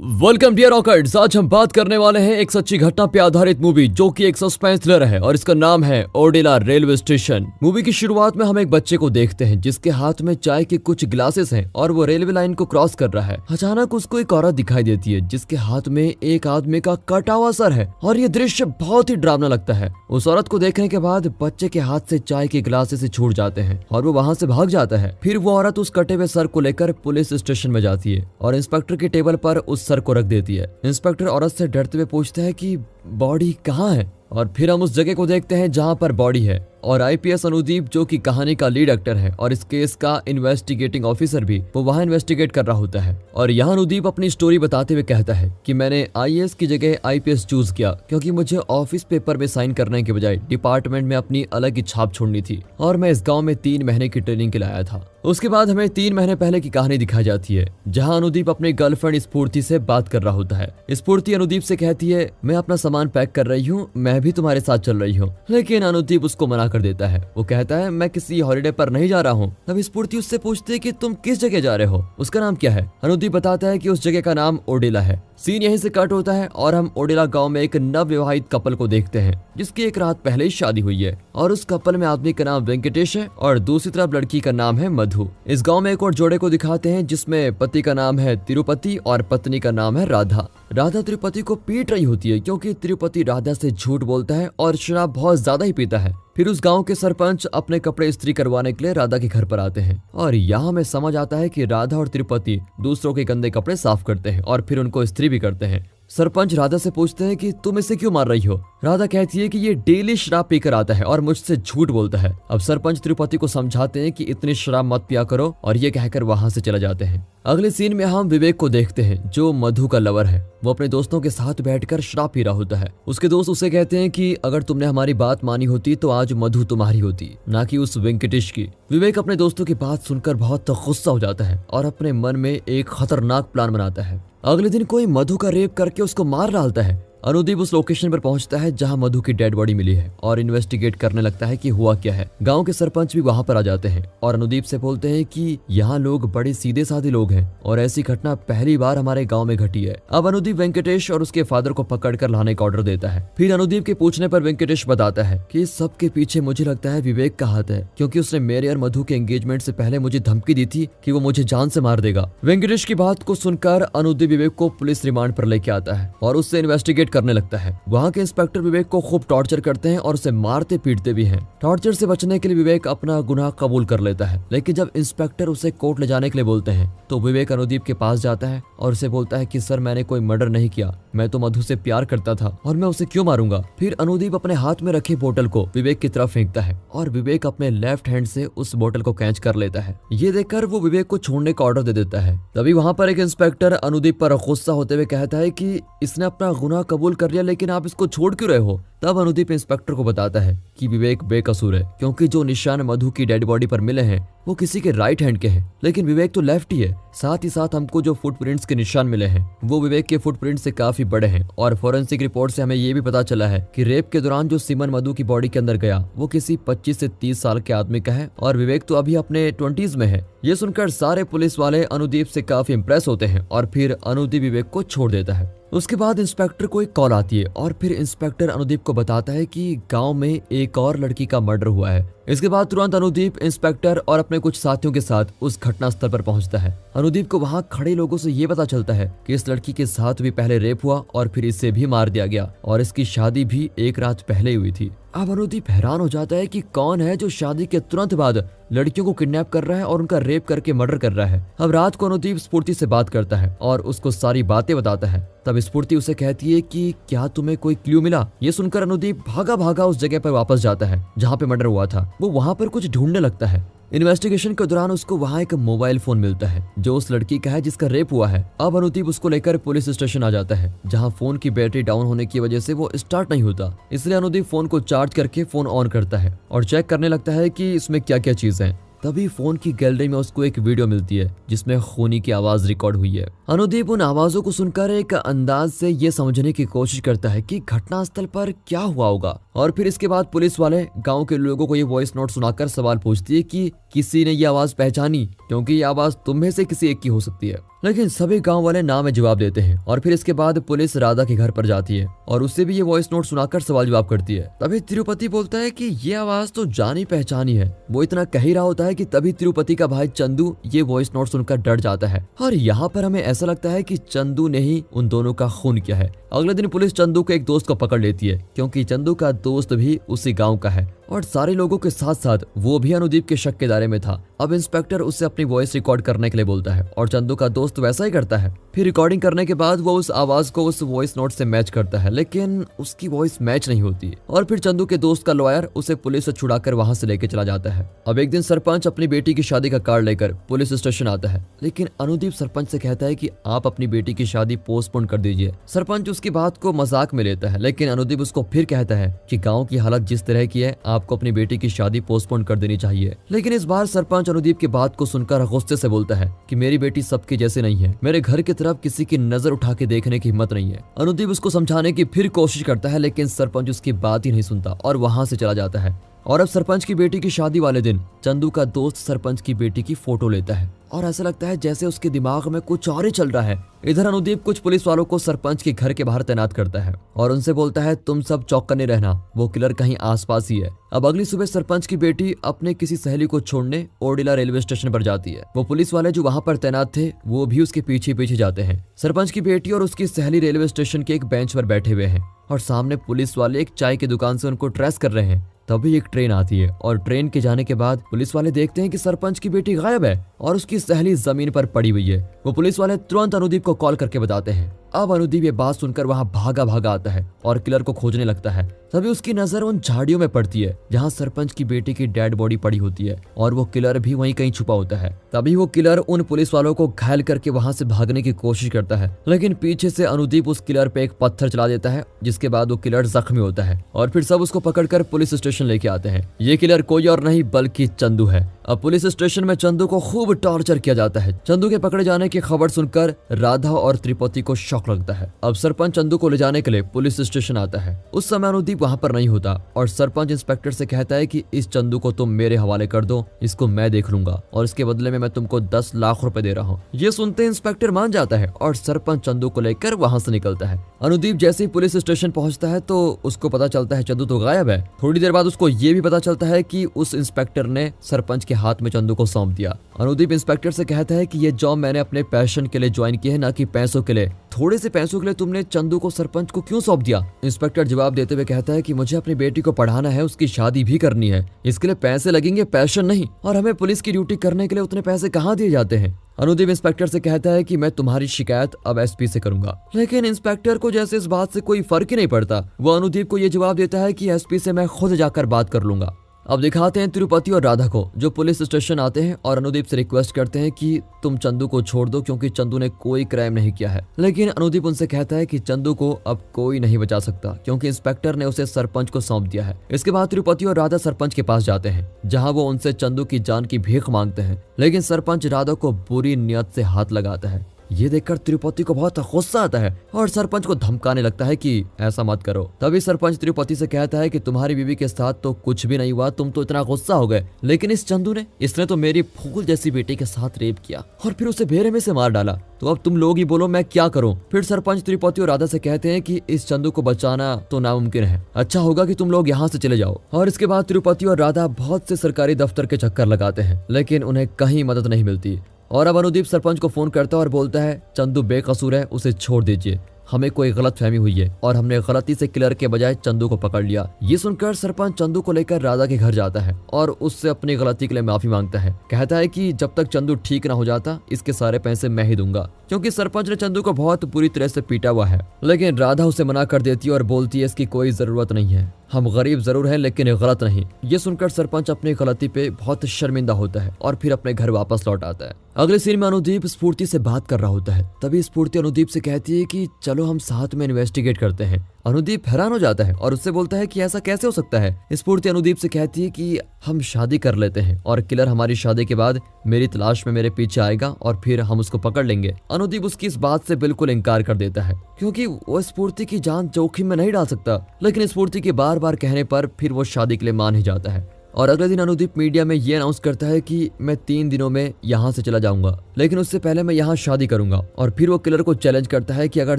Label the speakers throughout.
Speaker 1: Welcome dear रॉकर्ट्स। आज हम बात करने वाले हैं एक सच्ची घटना पे आधारित मूवी जो कि एक सस्पेंस थ्रिलर है और इसका नाम है ओडेला रेलवे स्टेशन। मूवी की शुरुआत में हम एक बच्चे को देखते हैं जिसके हाथ में चाय के कुछ ग्लासेस हैं और वो रेलवे लाइन को क्रॉस कर रहा है। अचानक उसको एक औरत दिखाई देती है जिसके हाथ में एक आदमी का कटा हुआ सर है और ये दृश्य बहुत ही डरावना लगता है। उस औरत को देखने के बाद बच्चे के हाथ से चाय के ग्लासेस छूट जाते हैं और वो वहाँ से भाग जाता है। फिर वो औरत उस कटे हुए सर को लेकर पुलिस स्टेशन में जाती है और इंस्पेक्टर की टेबल पर उस सर को रख देती है। इंस्पेक्टर औरत से डरते हुए पूछता है कि बॉडी कहाँ है और फिर हम उस जगह को देखते हैं जहाँ पर बॉडी है और आईपीएस अनुदीप जो कि कहानी का लीड एक्टर है और इस केस का इन्वेस्टिगेटिंग ऑफिसर भी वो वहाँ इन्वेस्टिगेट कर रहा होता है। और यहाँ अनुदीप अपनी स्टोरी बताते हुए कहता है कि मैंने आईएएस की जगह आईपीएस चूज किया क्योंकि मुझे ऑफिस पेपर में साइन करने के बजाय डिपार्टमेंट में अपनी अलग ही छाप छोड़नी थी और मैं इस गाँव में 3 महीने की ट्रेनिंग के लिए आया था। उसके बाद हमें 3 महीने पहले की कहानी दिखाई जाती है जहाँ अनुदीप अपने गर्लफ्रेंड स्फूर्ति से बात कर रहा होता है। स्फूर्ति अनुदीप से कहती है मैं अपना सामान पैक कर रही हूँ, मैं भी तुम्हारे साथ चल रही हूँ, लेकिन अनुदीप उसको मना कर देता है। वो कहता है मैं किसी हॉलिडे पर नहीं जा रहा हूँ। तब स्फूर्ति उससे पूछती है कि तुम किस जगह जा रहे हो, उसका नाम क्या है। अनुदीप बताता है कि उस जगह का नाम ओडेला है। सीन यहीं से कट होता है और हम ओडेला गांव में एक नवविवाहित कपल को देखते हैं जिसकी एक रात पहले ही शादी हुई है और उस कपल में आदमी का नाम वेंकटेश है और दूसरी तरफ लड़की का नाम है मधु। इस गांव में एक और जोड़े को दिखाते हैं जिसमें पति का नाम है तिरुपति और पत्नी का नाम है राधा। राधा तिरुपति को पीट रही होती है क्योंकि तिरुपति राधा से झूठ बोलता है और शराब बहुत ज्यादा ही पीता है। फिर उस गांव के सरपंच अपने कपड़े इस्त्री करवाने के लिए राधा के घर पर आते हैं और यहाँ हमें समझ आता है कि राधा और तिरुपति दूसरों के गंदे कपड़े साफ करते हैं और फिर उनको इस्त्री भी करते हैं। सरपंच राधा से पूछते हैं कि तुम इसे क्यों मार रही हो। राधा कहती है कि ये डेली शराब पीकर आता है और मुझसे झूठ बोलता है। अब सरपंच तिरुपति को समझाते हैं कि इतनी शराब मत पिया करो और ये कहकर वहां से चला जाते हैं। अगले सीन में हम विवेक को देखते हैं जो मधु का लवर है। वो अपने दोस्तों के साथ बैठकर शराब पी रहा होता है। उसके दोस्त उसे कहते हैं कि अगर तुमने हमारी बात मानी होती तो आज मधु तुम्हारी होती, ना कि उस वेंकटेश की। विवेक अपने दोस्तों की बात सुनकर बहुत गुस्सा हो जाता है और अपने मन में एक खतरनाक प्लान बनाता है। अगले दिन कोई मधु का रेप करके उसको मार डालता है। अनुदीप उस लोकेशन पर पहुंचता है जहां मधु की डेड बॉडी मिली है और इन्वेस्टिगेट करने लगता है कि हुआ क्या है। गांव के सरपंच भी वहां पर आ जाते हैं और अनुदीप से बोलते हैं कि यहाँ लोग बड़े सीधे साधे लोग हैं और ऐसी घटना पहली बार हमारे गांव में घटी है। अब अनुदीप वेंकटेश और उसके फादर को पकड़कर लाने का ऑर्डर देता है। फिर अनुदीप के पूछने पर वेंकटेश बताता है कि इस सब के पीछे मुझे लगता है विवेक का हाथ है क्योंकि उसने मेरे और मधु के एंगेजमेंट से पहले मुझे धमकी दी थी कि वो मुझे जान से मार देगा। वेंकटेश की बात को सुनकर अनुदीप विवेक को पुलिस रिमांड पर लेके आता है और उससे इन्वेस्टिगेट करने लगता है। वहाँ के इंस्पेक्टर विवेक को खूब टॉर्चर करते हैं और उसे मारते पीटते भी हैं। टॉर्चर से बचने के लिए विवेक अपना गुनाह कबूल कर लेता है, लेकिन जब इंस्पेक्टर उसे कोर्ट ले जाने के लिए बोलते हैं तो विवेक अनुदीप के पास जाता है और उसे बोलता है कि सर मैंने कोई मर्डर नहीं किया, मैं तो मधु से प्यार करता था और मैं उसे क्यों मारूंगा। फिर अनुदीप अपने हाथ में रखे बोतल को विवेक की तरफ फेंकता है और विवेक अपने लेफ्ट हैंड से उस बोतल को कैच कर लेता है। ये देखकर वो विवेक को छोड़ने का ऑर्डर दे देता है। तभी वहाँ पर एक इंस्पेक्टर अनुदीप पर गुस्सा होते हुए कहता है कि इसने अपना गुनाह कबूल कर लिया लेकिन आप इसको छोड़ क्यों रहे हो। तब अनुदीप इंस्पेक्टर को बताता है कि विवेक बेकसूर है क्योंकि जो निशान मधु की डेड बॉडी पर मिले हैं वो किसी के राइट हैंड के हैं, लेकिन विवेक तो लेफ्ट ही है। साथ ही साथ हमको जो फुटप्रिंट्स के निशान मिले हैं वो विवेक के फुटप्रिंट से काफी बड़े हैं और फोरेंसिक रिपोर्ट से हमें ये भी पता चला है कि रेप के दौरान जो सीमन मधु की बॉडी के अंदर गया वो किसी 25 से 30 साल के आदमी का है और विवेक तो अभी अपने 20s में है। ये सुनकर सारे पुलिस वाले अनुदीप से काफी इंप्रेस होते हैं और फिर अनुदीप विवेक को छोड़ देता है। उसके बाद इंस्पेक्टर को एक कॉल आती है और फिर इंस्पेक्टर अनुदीप को बताता है कि गांव में एक और लड़की का मर्डर हुआ है। इसके बाद तुरंत अनुदीप इंस्पेक्टर और अपने कुछ साथियों के साथ उस घटना स्थल पर पहुंचता है। अनुदीप को वहां खड़े लोगों से ये पता चलता है कि इस लड़की के साथ भी पहले रेप हुआ और फिर इसे भी मार दिया गया और इसकी शादी भी एक रात पहले हुई थी। अब अनुदीप हैरान हो जाता है कि कौन है जो शादी के तुरंत बाद लड़कियों को किडनैप कर रहा है और उनका रेप करके मर्डर कर रहा है। अब रात को अनुदीप स्फूर्ति से बात करता है और उसको सारी बातें बताता है। तब स्फूर्ति उसे कहती है कि क्या तुम्हें कोई क्लू मिला। ये सुनकर अनुदीप भागा भागा उस जगह पर वापस जाता है जहाँ पे मर्डर हुआ था। वो वहाँ पर कुछ ढूंढने लगता है। इन्वेस्टिगेशन के दौरान उसको वहाँ एक मोबाइल फोन मिलता है जो उस लड़की का है जिसका रेप हुआ है। अब अनुदीप उसको लेकर पुलिस स्टेशन आ जाता है जहाँ फोन की बैटरी डाउन होने की वजह से वो स्टार्ट नहीं होता। इसलिए अनुदीप फोन को चार्ज करके फोन ऑन करता है और चेक करने लगता है कि इसमें क्या क्या चीज है। तभी फोन की गैलरी में उसको एक वीडियो मिलती है जिसमें खूनी की आवाज रिकॉर्ड हुई है। अनुदीप उन आवाजों को सुनकर एक अंदाज से ये समझने की कोशिश करता है कि घटनास्थल पर क्या हुआ होगा और फिर इसके बाद पुलिस वाले गांव के लोगों को ये वॉइस नोट सुनाकर सवाल पूछती है कि किसी ने ये आवाज पहचानी, क्योंकि ये आवाज तुम में से किसी एक की हो सकती है। लेकिन सभी गांव वाले ना में जवाब देते हैं और फिर इसके बाद पुलिस राधा के घर पर जाती है और उससे भी ये वॉइस नोट सुनाकर सवाल जवाब करती है। तभी तिरुपति बोलता है कि ये आवाज तो जानी पहचानी है। वो इतना कह ही रहा होता है कि तभी तिरुपति का भाई चंदू ये वॉइस नोट सुनकर डर जाता है और यहाँ पर हमें ऐसा लगता है कि चंदू ने ही उन दोनों का खून किया है। अगले दिन पुलिस चंदू के एक दोस्त को पकड़ लेती है क्योंकि चंदू का दोस्त भी उसी गांव का है और सारे लोगों के साथ साथ वो भी अनुदीप के शक के दायरे में था। अब इंस्पेक्टर उससे अपनी वॉइस रिकॉर्ड करने के लिए बोलता है और चंदू का दोस्त वैसा ही करता है। फिर रिकॉर्डिंग करने के बाद वो उस आवाज को उस वॉइस नोट से मैच करता है, लेकिन उसकी वॉइस मैच नहीं होती और फिर चंदू के दोस्त का लॉयर उसे पुलिस से छुड़ाकर वहां से लेके चला जाता है। अब एक दिन सरपंच अपनी बेटी की शादी का कार्ड लेकर पुलिस स्टेशन आता है, लेकिन अनुदीप सरपंच से कहता है कि आप अपनी बेटी की शादी पोस्टपोन कर दीजिए। सरपंच उसकी बात को मजाक में लेता है, लेकिन अनुदीप उसको फिर कहता है कि गाँव की हालत जिस तरह की है आपको अपनी बेटी की शादी पोस्टपोन कर देनी चाहिए। लेकिन इस बार सरपंच अनुदीप की बात को सुनकर गुस्से से बोलता है कि मेरी बेटी सबके जैसे नहीं है, मेरे घर की तरफ किसी की नजर उठा के देखने की हिम्मत नहीं है। अनुदीप उसको समझाने की फिर कोशिश करता है, लेकिन सरपंच उसकी बात ही नहीं सुनता और वहां से चला जाता है। और अब सरपंच की बेटी की शादी वाले दिन चंदू का दोस्त सरपंच की बेटी की फोटो लेता है और ऐसा लगता है जैसे उसके दिमाग में कुछ और ही चल रहा है। इधर अनुदीप कुछ पुलिस वालों को सरपंच के घर के बाहर तैनात करता है और उनसे बोलता है तुम सब चौकन्ने रहना, वो किलर कहीं आसपास ही है। अब अगली सुबह सरपंच की बेटी अपने किसी सहेली को छोड़ने ओडिला रेलवे स्टेशन पर जाती है। वो पुलिस वाले जो वहां पर तैनात थे वो भी उसके पीछे पीछे जाते हैं। सरपंच की बेटी और उसकी सहेली रेलवे स्टेशन के एक बेंच पर बैठे हुए हैं और सामने पुलिस वाले एक चाय की दुकान से उनको ट्रेस कर रहे हैं। तभी एक ट्रेन आती है और ट्रेन के जाने के बाद पुलिस वाले देखते हैं कि सरपंच की बेटी गायब है और उसकी सहेली जमीन पर पड़ी हुई है। वो पुलिस वाले तुरंत अनुदीप को कॉल करके बताते हैं। अब अनुदीप ये बात सुनकर वहां भागा भागा आता है और किलर को खोजने लगता है। तभी उसकी नजर उन झाड़ियों में पड़ती है जहां सरपंच की बेटी की डेड बॉडी पड़ी होती है और वो किलर भी वहीं कहीं छुपा होता है। तभी वो किलर उन पुलिस वालों को घायल करके वहां से भागने की कोशिश करता है, लेकिन पीछे से अनुदीप उस किलर पे एक पत्थर चला देता है, जिसके बाद वो किलर जख्मी होता है और फिर सब उसको पकड़कर पुलिस स्टेशन लेके आते हैं। ये किलर कोई और नहीं बल्कि चंदू है। अब पुलिस स्टेशन में चंदू को खूब टॉर्चर किया जाता है। चंदू के पकड़े जाने की खबर सुनकर राधा और त्रिपति को शौक लगता है। अब सरपंच चंदू को ले जाने के लिए पुलिस स्टेशन आता है। उस समय अनुदीप वहां पर नहीं होता और सरपंच इंस्पेक्टर से कहता है कि इस चंदू को तुम मेरे हवाले कर दो, इसको मैं देख लूंगा और इसके बदले में मैं तुमको 10 लाख रुपए दे रहा हूँ। ये सुनते इंस्पेक्टर मान जाता है और सरपंच चंदू को लेकर वहां से निकलता है। अनुदीप जैसे ही पुलिस स्टेशन पहुंचता है तो उसको पता चलता है चंदू तो गायब है। थोड़ी देर बाद उसको ये भी पता चलता है कि उस इंस्पेक्टर ने सरपंच के हाथ में चंदू को सौंप दिया। अनुदीप इंस्पेक्टर से कहता है कि ये जॉब मैंने अपने पैशन के लिए ज्वाइन की है, ना कि पैसों के लिए। थोड़े से पैसों के लिए तुमने चंदू को सरपंच को क्यों सौंप दिया? इंस्पेक्टर जवाब देते हुए कहता है कि मुझे अपनी बेटी को पढ़ाना है, उसकी शादी भी करनी है, इसके लिए पैसे लगेंगे, पैशन नहीं। और हमें पुलिस की ड्यूटी करने के लिए उतने पैसे कहाँ दिए जाते हैं? अनुदीप इंस्पेक्टर से कहता है कि मैं तुम्हारी शिकायत अब एसपी से करूंगा, लेकिन इंस्पेक्टर को जैसे इस बात से कोई फर्क ही नहीं पड़ता। वो अनुदीप को ये जवाब देता है कि एसपी से मैं खुद जाकर बात कर लूंगा। अब दिखाते हैं तिरुपति और राधा को जो पुलिस स्टेशन आते हैं और अनुदीप से रिक्वेस्ट करते हैं कि तुम चंदू को छोड़ दो क्योंकि चंदू ने कोई क्राइम नहीं किया है। लेकिन अनुदीप उनसे कहता है कि चंदू को अब कोई नहीं बचा सकता क्योंकि इंस्पेक्टर ने उसे सरपंच को सौंप दिया है। इसके बाद तिरुपति और राधा सरपंच के पास जाते हैं जहाँ वो उनसे चंदू की जान की भीख मांगते हैं, लेकिन सरपंच राधा को बुरी नियत से हाथ लगाता है। ये देखकर तिरुपति को बहुत गुस्सा आता है और सरपंच को धमकाने लगता है कि ऐसा मत करो। तभी सरपंच तिरुपति से कहता है कि तुम्हारी बीवी के साथ तो कुछ भी नहीं हुआ, तुम तो इतना गुस्सा हो गए, लेकिन इस चंदू ने, इसने तो मेरी फूल जैसी बेटी के साथ रेप किया और फिर उसे भेड़े में से मार डाला। तो अब तुम लोग ही बोलो मैं क्या करूं? फिर सरपंच तिरुपति और राधा से कहते हैं कि इस चंदू को बचाना तो नामुमकिन है, अच्छा होगा कि तुम लोग यहाँ से चले जाओ। और इसके बाद तिरुपति और राधा बहुत से सरकारी दफ्तर के चक्कर लगाते हैं, लेकिन उन्हें कहीं मदद नहीं मिलती। और अब अनुदीप सरपंच को फोन करता है और बोलता है चंदू बेकसूर है, उसे छोड़ दीजिए, हमें कोई गलत फहमी हुई है और हमने गलती से किलर के बजाय चंदू को पकड़ लिया। ये सुनकर सरपंच चंदू को लेकर राधा के घर जाता है और उससे अपनी गलती के लिए माफी मांगता है। कहता है कि जब तक चंदू ठीक ना हो जाता इसके सारे पैसे मैं ही दूंगा, क्योंकि सरपंच ने चंदू को बहुत बुरी तरह से पीटा हुआ है। लेकिन राधा उसे मना कर देती है और बोलती है इसकी कोई जरूरत नहीं है, हम गरीब जरूर हैं लेकिन गलत नहीं। ये सुनकर सरपंच अपनी गलती पे बहुत शर्मिंदा होता है और फिर अपने घर वापस लौट आता है। अगले सीन में अनुदीप स्फूर्ति से बात कर रहा होता है। तभी स्फूर्ति अनुदीप से कहती है कि चलो हम साथ में इन्वेस्टिगेट करते हैं। अनुदीप हैरान हो जाता है और उससे बोलता है कि ऐसा कैसे हो सकता है? स्फूर्ति अनुदीप से कहती है कि हम शादी कर लेते हैं और किलर हमारी शादी के बाद मेरी तलाश में मेरे पीछे आएगा और फिर हम उसको पकड़ लेंगे। अनुदीप उसकी इस बात से बिल्कुल इनकार कर देता है क्योंकि वो स्फूर्ति की जान जोखिम में नहीं डाल सकता, लेकिन स्फूर्ति के बार बार कहने पर फिर वो शादी के लिए मान ही जाता है। और अगले दिन अनुदीप मीडिया में ये अनाउंस करता है कि मैं 3 दिनों में यहाँ से चला जाऊंगा, लेकिन उससे पहले मैं यहाँ शादी करूंगा। और फिर वो किलर को चैलेंज करता है कि अगर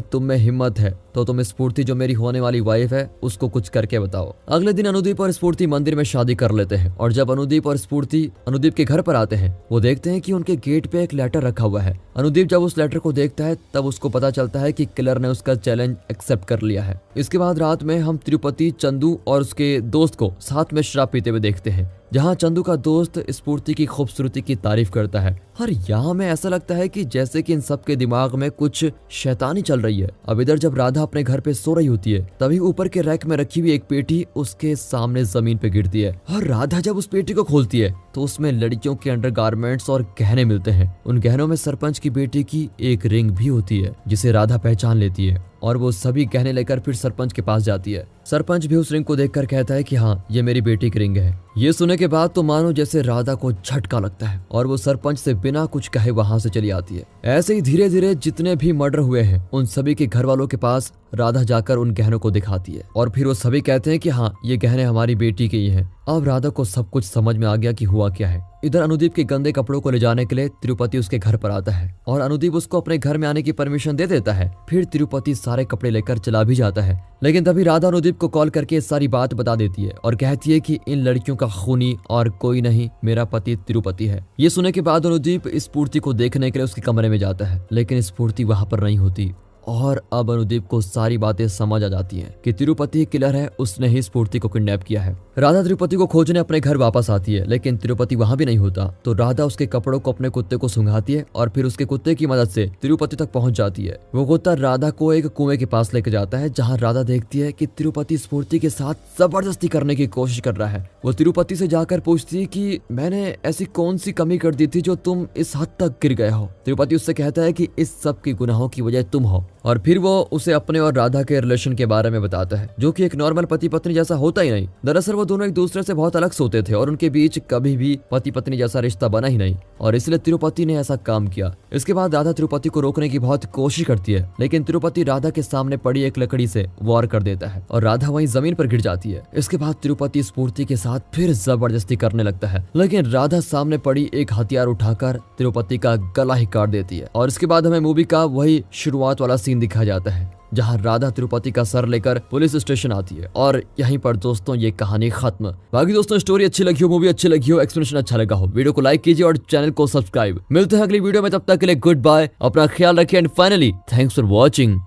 Speaker 1: तुम में हिम्मत है तो तुम स्फूर्ति जो मेरी होने वाली वाइफ है उसको कुछ करके बताओ। अगले दिन अनुदीप और स्फूर्ति मंदिर में शादी कर लेते हैं और जब अनुदीप और स्फूर्ति अनुदीप के घर पर आते हैं वो देखते हैं कि उनके गेट पे एक लेटर रखा हुआ है। अनुदीप जब उस लेटर को देखता है तब उसको पता चलता है कि किलर ने उसका चैलेंज एक्सेप्ट कर लिया है। इसके बाद रात में हम तिरुपति, चंदू और उसके दोस्त को साथ में शराब पीते हुए देखते हैं, जहाँ चंदू का दोस्त स्फूर्ति की खूबसूरती की तारीफ करता है। और यहाँ में ऐसा लगता है कि जैसे कि इन सब के दिमाग में कुछ शैतानी चल रही है। अब इधर जब राधा अपने घर पे सो रही होती है तभी ऊपर के रैक में रखी हुई एक पेटी उसके सामने जमीन पे गिरती है और राधा जब उस पेटी को खोलती है तो उसमें लड़कियों के अंडरगारमेंट्स और गहने मिलते हैं। उन गहनों में सरपंच की बेटी की एक रिंग भी होती है जिसे राधा पहचान लेती है और वो सभी गहने लेकर फिर सरपंच के पास जाती है। सरपंच भी उस रिंग को देखकर कहता है कि हाँ, ये मेरी बेटी की रिंग है। ये सुनने के बाद तो मानो जैसे राधा को झटका लगता है और वो सरपंच से बिना कुछ कहे वहां से चली आती है। ऐसे ही धीरे धीरे जितने भी मर्डर हुए हैं उन सभी के घर वालों के पास राधा जाकर उन गहनों को दिखाती है और फिर वो सभी कहते हैं कि हाँ, ये गहने हमारी बेटी के ही हैं। अब राधा को सब कुछ समझ में आ गया कि हुआ क्या है। इधर अनुदीप के गंदे कपड़ों को ले जाने के लिए तिरुपति उसके घर पर आता है और अनुदीप उसको अपने घर में आने की परमिशन दे देता है। फिर तिरुपति सारे कपड़े लेकर चला भी जाता है, लेकिन तभी राधा अनुदीप को कॉल करके सारी बात बता देती है और कहती है कि इन लड़कियों का खूनी और कोई नहीं, मेरा पति तिरुपति है। ये सुनने के बाद अनुदीप स्फूर्ति को देखने के लिए उसके कमरे में जाता है, लेकिन स्फूर्ति वहां पर नहीं होती और अब अनुदीप को सारी बातें समझ आ जाती हैं कि तिरुपति किलर है, उसने ही स्फूर्ति को किडनैप किया है। राधा तिरुपति को खोजने अपने घर वापस आती है, लेकिन तिरुपति वहां भी नहीं होता। तो राधा उसके कपड़ों को अपने कुत्ते को सुंघाती है और फिर उसके कुत्ते की मदद से तिरुपति तक पहुंच जाती है। वो कुत्ता राधा को एक कुएं के पास लेकर जाता है, जहाँ राधा देखती है कि तिरुपति स्फूर्ति के साथ जबरदस्ती करने की कोशिश कर रहा है। वो तिरुपति से जाकर पूछती है कि मैंने ऐसी कौन सी कमी कर दी थी जो तुम इस हद तक गिर गए हो। तिरुपति उससे कहता है कि इस सब के गुनाहों की वजह तुम हो और फिर वो उसे अपने और राधा के रिलेशन के बारे में बताता है, जो कि एक नॉर्मल पति पत्नी जैसा होता ही नहीं। दरअसल वो दोनों एक दूसरे से बहुत अलग सोते थे और उनके बीच कभी भी पति पत्नी जैसा रिश्ता बना ही नहीं और इसलिए तिरुपति ने ऐसा काम किया। इसके बाद राधा तिरुपति को रोकने की बहुत कोशिश करती है, लेकिन तिरुपति राधा के सामने पड़ी एक लकड़ी से वार कर देता है और राधा वहीं जमीन पर गिर जाती है। इसके बाद तिरुपति स्फूर्ति के साथ फिर जबरदस्ती करने लगता है, लेकिन राधा सामने पड़ी एक हथियार उठाकर तिरुपति का गला ही काट देती है और इसके बाद हमें मूवी का वही शुरुआत वाला सीन दिखाया जाता है, जहां राधा तिरुपति का सर लेकर पुलिस स्टेशन आती है और यहीं पर दोस्तों ये कहानी खत्म। बाकी दोस्तों स्टोरी अच्छी लगी हो, मूवी अच्छी लगी हो, एक्सप्लेनेशन अच्छा लगा हो, वीडियो को लाइक कीजिए और चैनल को सब्सक्राइब। मिलते हैं अगली वीडियो में, तब तक के लिए गुड बाय, अपना ख्याल रखिए and finally thanks for watching.